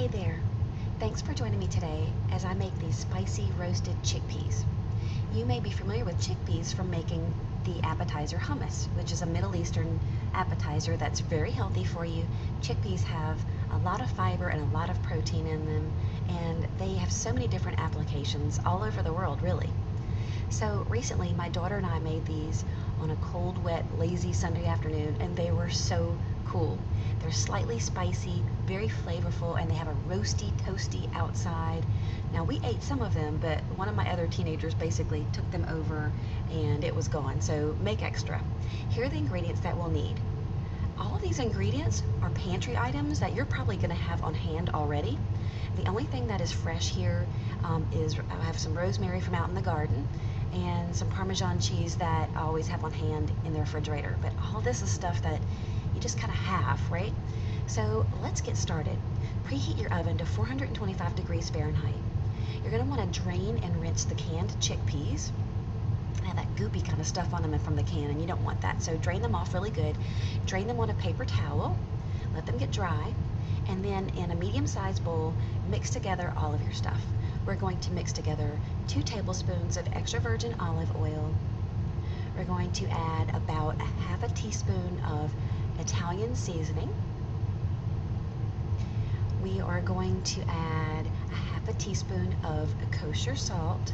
Hey there. Thanks for joining me today as I make these spicy roasted chickpeas. You may be familiar with chickpeas from making the appetizer hummus, which is a Middle Eastern appetizer that's very healthy for you. Chickpeas have a lot of fiber and a lot of protein in them, and they have so many different applications all over the world, really. So recently, my daughter and I made these on a cold, wet, lazy Sunday afternoon, and they were so cool. They're slightly spicy, very flavorful, and they have a roasty, toasty outside. Now, we ate some of them, but one of my other teenagers basically took them over and it was gone, so make extra. Here are the ingredients that we'll need. All of these ingredients are pantry items that you're probably going to have on hand already. The only thing that is fresh here is I have some rosemary from out in the garden and some Parmesan cheese that I always have on hand in the refrigerator. But all this is stuff that you just kind of have, right? So let's get started. Preheat your oven to 425 degrees Fahrenheit. You're going to want to drain and rinse the canned chickpeas. They have that goopy kind of stuff on them from the can, and you don't want that. So drain them off really good. Drain them on a paper towel. Let them get dry. And then in a medium-sized bowl, mix together all of your stuff. We're going to mix together 2 tablespoons of extra virgin olive oil. We're going to add about a half a teaspoon of Italian seasoning. We are going to add a half a teaspoon of kosher salt.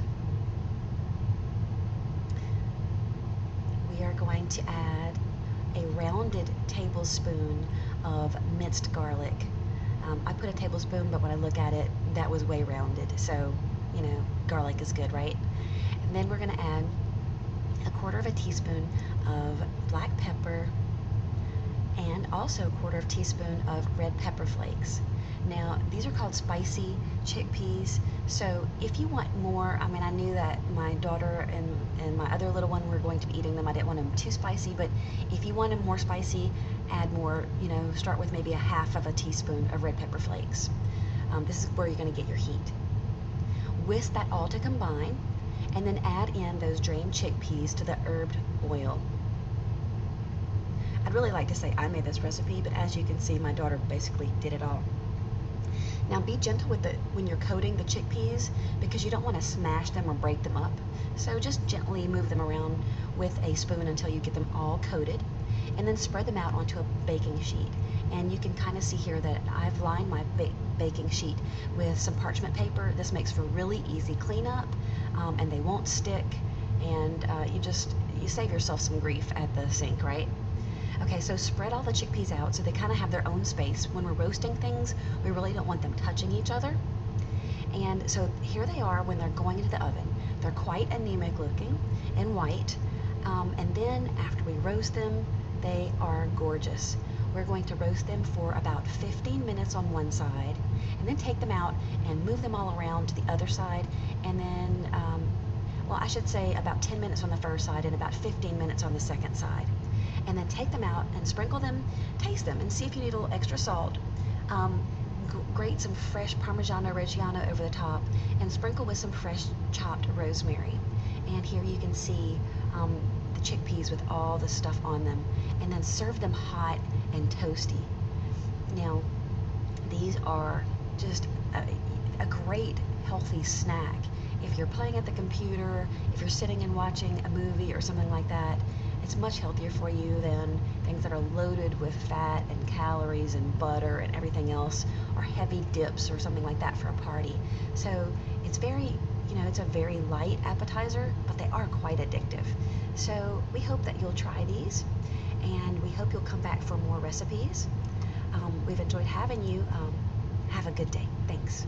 We are going to add a rounded tablespoon of minced garlic. I put a tablespoon, but when I look at it, that was way rounded. So, you know, garlic is good, right? And then we're going to add a quarter of a teaspoon of black pepper and also a quarter of a teaspoon of red pepper flakes. Now, these are called spicy chickpeas, so if you want more, I mean, I knew that my daughter and my other little one were going to be eating them. I didn't want them too spicy, but if you want them more spicy, add more, you know, start with maybe a half of a teaspoon of red pepper flakes. This is where you're going to get your heat. Whisk that all to combine, and then add in those drained chickpeas to the herbed oil. I'd really like to say I made this recipe, but as you can see, my daughter basically did it all. Now be gentle with when you're coating the chickpeas, because you don't want to smash them or break them up. So just gently move them around with a spoon until you get them all coated, and then spread them out onto a baking sheet. And you can kind of see here that I've lined my baking sheet with some parchment paper. This makes for really easy cleanup, and they won't stick, and you save yourself some grief at the sink, right? Okay, so spread all the chickpeas out so they kind of have their own space. When we're roasting things, we really don't want them touching each other. And so here they are when they're going into the oven. They're quite anemic looking and white. And then after we roast them, they are gorgeous. We're going to roast them for about 15 minutes on one side, and then take them out and move them all around to the other side, and then, well, I should say about 10 minutes on the first side and about 15 minutes on the second side. And then take them out and sprinkle them, taste them, and see if you need a little extra salt. Grate some fresh Parmigiano Reggiano over the top, and sprinkle with some fresh chopped rosemary. And here you can see the chickpeas with all the stuff on them, and then serve them hot and toasty. Now, these are just a great healthy snack. If you're playing at the computer, if you're sitting and watching a movie or something like that, it's much healthier for you than things that are loaded with fat and calories and butter and everything else, or heavy dips or something like that for a party. So it's very, it's a very light appetizer, but they are quite addictive. So we hope that you'll try these, and we hope you'll come back for more recipes. We've enjoyed having you. Have a good day. Thanks.